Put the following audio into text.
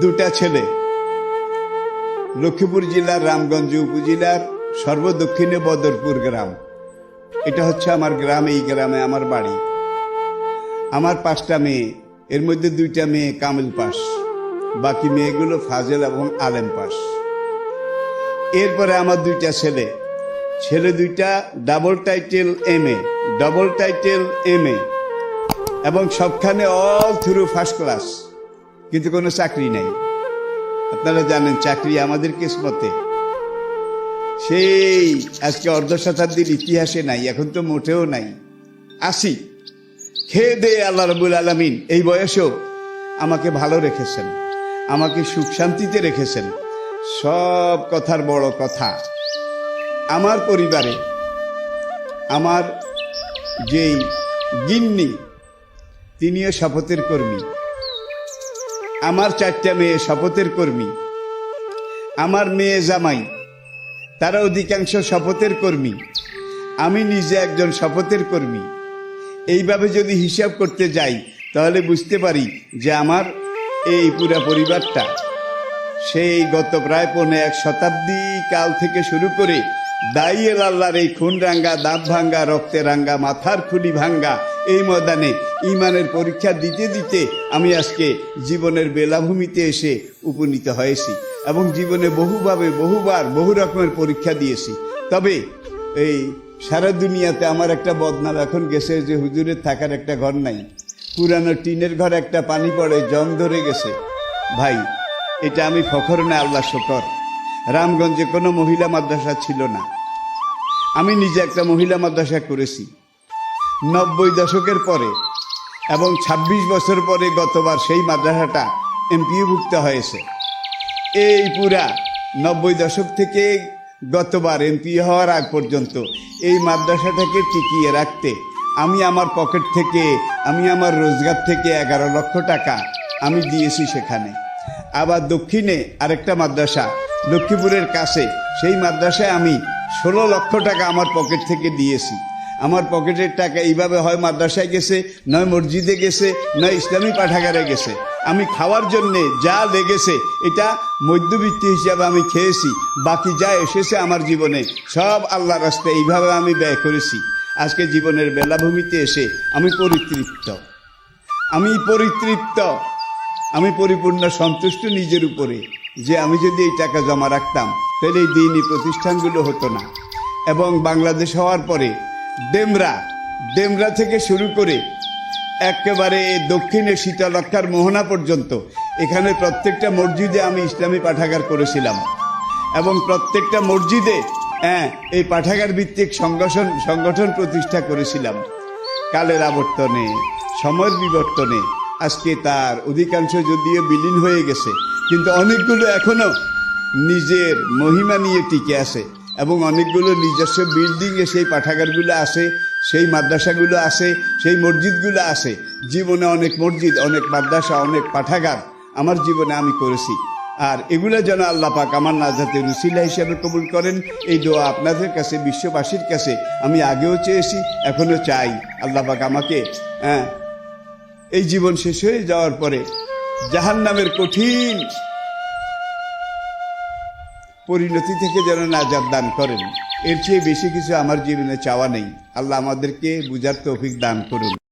দুটা ছেলে, লক্ষ্মীপুর জেলার রামগঞ্জ উপজেলার সর্বদক্ষিণে বদরপুর গ্রাম। এটা হচ্ছে আমার গ্রাম। এই গ্রামে আমার বাড়ি। আমার 5টা মেয়ে, এর মধ্যে 2টা মেয়ে কামিল পাস, বাকি মেয়েগুলো ফাজেল এবং আলেম পাস। এরপরে আমার 2টা ছেলে, ছেলে 2টা ডাবল টাইটেল এম এ এবং সবখানে অল থ্রু ফার্স্ট ক্লাস, কিন্তু কোনো চাকরি নাই। আপনারা জানেন চাকরি আমাদের কিসমতে সেই আজকে অর্ধ শতাব্দীর ইতিহাসে নাই, এখন তো মোটেও নাই। আসি খেয়ে দে আল্লাহ রাব্বুল আলামিন এই বয়সেও আমাকে ভালো রেখেছেন, আমাকে সুখ শান্তিতে রেখেছেন। সব কথার বড় কথা, আমার পরিবারে আমার যেই গিন্নি তিনিও শপথের কর্মী, আমার 4টা মেয়ে শপথের কর্মী, আমার মেয়ে জামাই তারা অধিকাংশ শপথের কর্মী, আমি নিজে একজন শপথের কর্মী। এইভাবে যদি হিসাব করতে যাই তাহলে বুঝতে পারি যে আমার এই পুরা পরিবারটা সেই গত প্রায় 1.5 শতাব্দী কাল থেকে শুরু করে দাইয়েল আল্লাহর এই খুন রাঙ্গা, দাঁত ভাঙ্গা, রক্তে রাঙ্গা, মাথার খুলি ভাঙ্গা এই ময়দানে ইমানের পরীক্ষা দিতে দিতে আমি আজকে জীবনের বেলাভূমিতে এসে উপনীত হয়েছি এবং জীবনে বহুবার বহু রকমের পরীক্ষা দিয়েছি। তবে এই সারা দুনিয়াতে আমার একটা বদনাম এখন গেছে যে হুজুরের থাকার একটা ঘর নাই, পুরানো টিনের ঘর একটা পানি পড়ে জং ধরে গেছে। ভাই, এটা আমি ফখর না, আল্লাহ শকর। রামগঞ্জে কোনো মহিলা মাদ্রাসা ছিল না, আমি নিজে একটা মহিলা মাদ্রাসা করেছি 90 দশকের পরে, এবং 26 বছর পরে গতবার সেই মাদ্রাসাটা এমপিওভুক্ত হয়েছে। এই পুরা 90 দশক থেকে গতবার এমপি হওয়ার আগ পর্যন্ত এই মাদ্রাসাটাকে টিকিয়ে রাখতে আমি আমার পকেট থেকে, আমি আমার রোজগার থেকে 11 লক্ষ টাকা আমি দিয়েছি সেখানে। আবার দক্ষিণে আরেকটা মাদ্রাসা লক্ষ্মীপুরের কাছে, সেই মাদ্রাসায় আমি 16 লক্ষ টাকা আমার পকেট থেকে দিয়েছি। আমার পকেটের টাকা এইভাবে হয় মাদ্রাসায় গেছে, নয় মসজিদে গেছে, নয় ইসলামী পাঠাগারে গেছে। আমি খাওয়ার জন্যে যা লেগেছে এটা মধ্যবিত্তি হিসাবে আমি খেয়েছি, বাকি যা এসেছে আমার জীবনে সব আল্লাহর রাস্তায় এইভাবে আমি ব্যয় করেছি। আজকে জীবনের বেলাভূমিতে এসে আমি পরিতৃপ্ত, আমি পরিপূর্ণ সন্তুষ্ট নিজের উপরে যে আমি যদি এই টাকা জমা রাখতাম তাহলে এই দিনই প্রতিষ্ঠানগুলো হতো না। এবং বাংলাদেশ হওয়ার পরে ডেমরা থেকে শুরু করে একেবারে দক্ষিণে শীতলক্ষার মোহনা পর্যন্ত এখানে প্রত্যেকটা মসজিদে আমি ইসলামী পাঠাগার করেছিলাম এবং প্রত্যেকটা মসজিদে এই পাঠাগার ভিত্তিক সংগঠন প্রতিষ্ঠা করেছিলাম। কালের আবর্তনে, সময়ের বিবর্তনে আজকে তার অধিকাংশ যদিও বিলীন হয়ে গেছে, কিন্তু অনেকগুলো এখনো নিজের মহিমা নিয়ে টিকে আছে এবং অনেকগুলো নিজস্ব বিল্ডিংয়ে সেই পাঠাগারগুলো আছে, সেই মাদ্রাসাগুলো আছে, সেই মসজিদগুলো আছে। জীবনে অনেক মসজিদ, অনেক মাদ্রাসা, অনেক পাঠাগার আমার জীবনে আমি করেছি। আর এগুলো যেন আল্লাহ পাক আমার নাজাতের উসিলা হিসেবে কবুল করেন, এই দোয়া আপনাদের কাছে, বিশ্ববাসীর কাছে আমি আগেও চেয়েছি, এখনো চাই। আল্লাহ পাক আমাকে এই জীবন শেষ হয়ে যাওয়ার পরে জাহান্নামের কঠিন পরিণতি থেকে যেন নাজাত দান করেন। এর চেয়ে বেশি কিছু আমার জীবনে চাওয়া নেই। আল্লাহ আমাদেরকে বুঝার তৌফিক দান করুন।